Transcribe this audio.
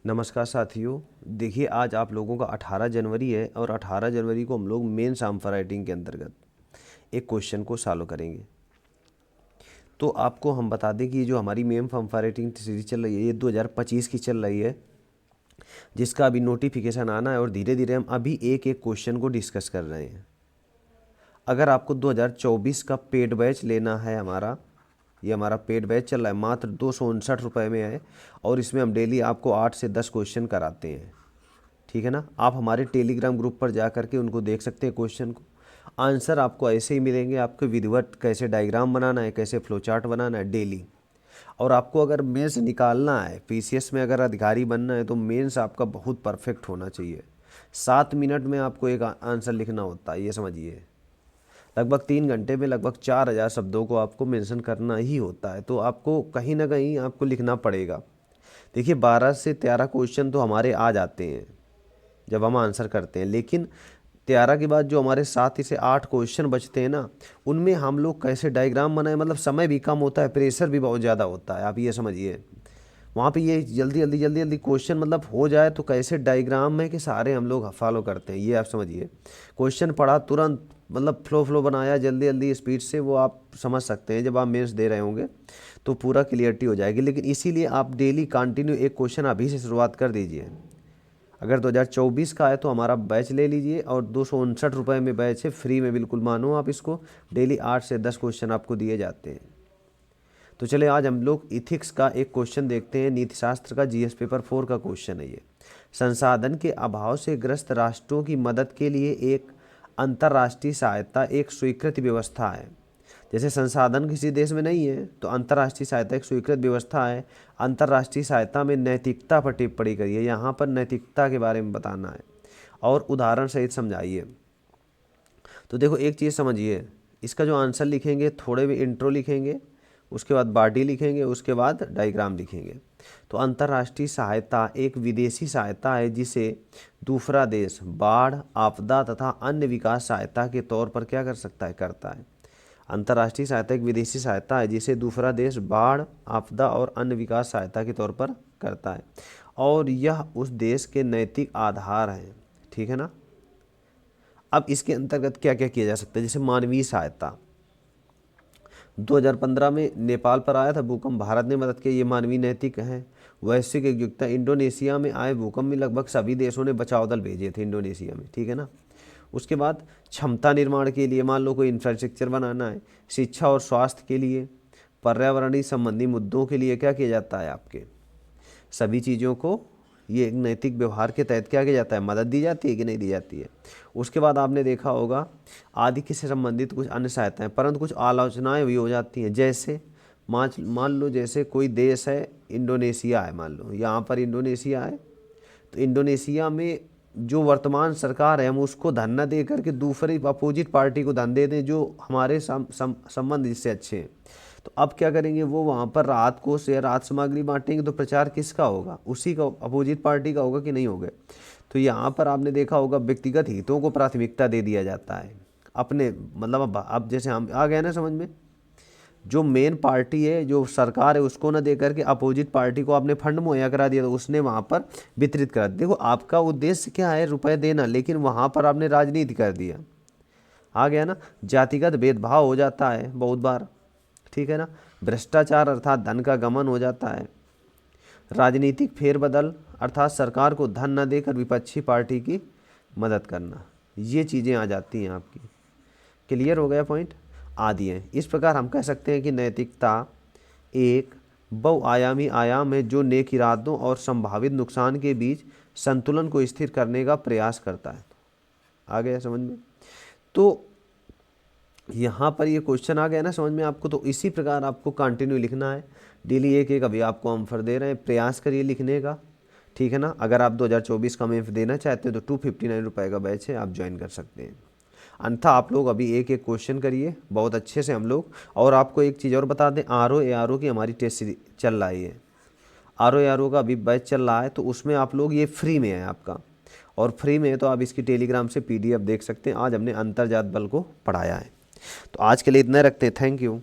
नमस्कार साथियों। देखिए, आज आप लोगों का 18 जनवरी है और 18 जनवरी को हम लोग मेन साम्फर राइटिंग के अंतर्गत एक क्वेश्चन को सॉल्व करेंगे। तो आपको हम बता दें कि ये जो हमारी मेन साम्फर राइटिंग सीरीज चल रही है, ये 2025 की चल रही है, जिसका अभी नोटिफिकेशन आना है और धीरे धीरे हम अभी एक एक क्वेश्चन को डिस्कस कर रहे हैं। अगर आपको 2024 का पेड बैच लेना है, ये हमारा पेड बैच चल रहा है, मात्र 259 रुपये में है और इसमें हम डेली आपको 8 से 10 क्वेश्चन कराते हैं। ठीक है ना। आप हमारे टेलीग्राम ग्रुप पर जा करके उनको देख सकते हैं। क्वेश्चन को आंसर आपको ऐसे ही मिलेंगे, आपको विधिवत कैसे डायग्राम बनाना है, कैसे फ्लो चार्ट बनाना है डेली। और आपको अगर मेंस निकालना है, पीसीएस में अगर अधिकारी बनना है, तो मेंस आपका बहुत परफेक्ट होना चाहिए। 7 मिनट में आपको एक आंसर लिखना होता है, ये समझिए। लगभग 3 घंटे में लगभग 4000 शब्दों को आपको मेंशन करना ही होता है, तो आपको कहीं ना कहीं आपको लिखना पड़ेगा। देखिए, 12 से 13 क्वेश्चन तो हमारे आ जाते हैं जब हम आंसर करते हैं, लेकिन 13 के बाद जो हमारे 7 से 8 क्वेश्चन बचते हैं ना, उनमें हम लोग कैसे डायग्राम बनाए, मतलब समय भी कम होता है, प्रेशर भी बहुत ज़्यादा होता है, आप ये समझिए। वहाँ पे ये जल्दी जल्दी क्वेश्चन मतलब हो जाए, तो कैसे डायग्राम में के सारे हम लोग फॉलो करते हैं, ये आप समझिए। क्वेश्चन पढ़ा तुरंत, मतलब फ्लो बनाया जल्दी जल्दी स्पीड से, वो आप समझ सकते हैं। जब आप मेंस दे रहे होंगे तो पूरा क्लियरिटी हो जाएगी। लेकिन इसीलिए आप डेली कंटिन्यू एक क्वेश्चन अभी से शुरुआत कर दीजिए। अगर 2024 का है तो हमारा बैच ले लीजिए, और 259 रुपये में बैच है, फ्री में बिल्कुल मानो आप इसको। डेली 8 से 10 क्वेश्चन आपको दिए जाते हैं। तो चले आज हम लोग इथिक्स का एक क्वेश्चन देखते हैं। नीति शास्त्र का जीएस पेपर 4 का क्वेश्चन है ये। संसाधन के अभाव से ग्रस्त राष्ट्रों की मदद के लिए एक अंतर्राष्ट्रीय सहायता एक स्वीकृत व्यवस्था है। जैसे संसाधन किसी देश में नहीं है तो अंतर्राष्ट्रीय सहायता एक स्वीकृत व्यवस्था है। अंतर्राष्ट्रीय सहायता में नैतिकता पर टिप्पणी करिए। यहाँ पर नैतिकता के बारे में बताना है और उदाहरण सहित समझाइए। तो देखो, एक चीज़ समझिए, इसका जो आंसर लिखेंगे, थोड़े भी इंट्रो लिखेंगे, उसके बाद बॉडी लिखेंगे, उसके बाद डायग्राम लिखेंगे। तो अंतर्राष्ट्रीय सहायता एक विदेशी सहायता है जिसे दूसरा देश बाढ़, आपदा तथा अन्य विकास सहायता के तौर पर क्या कर सकता है, करता है। अंतर्राष्ट्रीय सहायता एक विदेशी सहायता है जिसे दूसरा देश बाढ़, आपदा और अन्य विकास सहायता के तौर पर करता है, और यह उस देश के नैतिक आधार हैं। ठीक है ना। अब इसके अंतर्गत क्या क्या किया जा सकता है, जैसे मानवीय सहायता। 2015 में नेपाल पर आया था भूकंप, भारत ने मदद की, ये मानवीय नैतिक है। वैश्विक एकजुटता, इंडोनेशिया में आए भूकंप में लगभग सभी देशों ने बचाव दल भेजे थे इंडोनेशिया में। ठीक है ना। उसके बाद क्षमता निर्माण के लिए, मान लो कोई इंफ्रास्ट्रक्चर बनाना है, शिक्षा और स्वास्थ्य के लिए, पर्यावरणीय संबंधी मुद्दों के लिए क्या किया जाता है, आपके सभी चीज़ों को ये एक नैतिक व्यवहार के तहत क्या किया जाता है, मदद दी जाती है कि नहीं दी जाती है। उसके बाद आपने देखा होगा आदि से संबंधित कुछ अन्य सहायताएं, परंतु कुछ आलोचनाएं भी हो जाती हैं। जैसे मान लो जैसे कोई देश है, इंडोनेशिया है, मान लो यहाँ पर इंडोनेशिया है, तो इंडोनेशिया में जो वर्तमान सरकार है, हम उसको धन न दे करके दूसरी अपोजिट पार्टी को धन दे दें जो हमारे संबंध जिससे अच्छे हैं। तो अब क्या करेंगे, वो वहाँ पर राहत कोष या राहत सामग्री बांटेंगे, तो प्रचार किसका होगा, उसी का, अपोजिट पार्टी का होगा कि नहीं होगा। तो यहाँ पर आपने देखा होगा व्यक्तिगत हितों को प्राथमिकता दे दिया जाता है अपने, मतलब अब जैसे हम आ गए ना समझ में, जो मेन पार्टी है, जो सरकार है, उसको ना दे करके अपोजिट पार्टी को आपने फंड मुहैया करा दिया, तो उसने वहाँ पर वितरित करा दिया। देखो, आपका उद्देश्य क्या है, रुपए देना, लेकिन वहाँ पर आपने राजनीति कर दिया। आ गया ना। जातिगत भेदभाव हो जाता है बहुत बार। ठीक है ना। भ्रष्टाचार अर्थात धन का गमन हो जाता है। राजनीतिक फेरबदल अर्थात सरकार को धन न देकर विपक्षी पार्टी की मदद करना, ये चीज़ें आ जाती हैं आपकी। क्लियर हो गया पॉइंट। आदि हैं। इस प्रकार हम कह सकते हैं कि नैतिकता एक बहुआयामी आयाम है जो नेक इरादों और संभावित नुकसान के बीच संतुलन को स्थिर करने का प्रयास करता है। आ गया समझ में। तो यहाँ पर ये क्वेश्चन आ गया ना समझ में आपको। तो इसी प्रकार आपको कंटिन्यू लिखना है, डेली एक एक। अभी आपको ऑफर दे रहे हैं, प्रयास करिए लिखने का। ठीक है ना। अगर आप 2024 का मेफ देना चाहते हैं तो 259 रुपये का बैच है, आप ज्वाइन कर सकते हैं। अन्यथा आप लोग अभी एक एक क्वेश्चन करिए बहुत अच्छे से हम लोग। और आपको एक चीज़ और बता दें, आर ओ की हमारी टेस्ट सीरीज चल रहा है, आर ओ का अभी बैच चल रहा है, तो उसमें आप लोग, ये फ्री में है आपका, और फ्री में है तो आप इसकी टेलीग्राम से PDF देख सकते हैं। आज हमने अंतर्जात बल को पढ़ाया है। तो आज के लिए इतना रखते हैं। Thank you.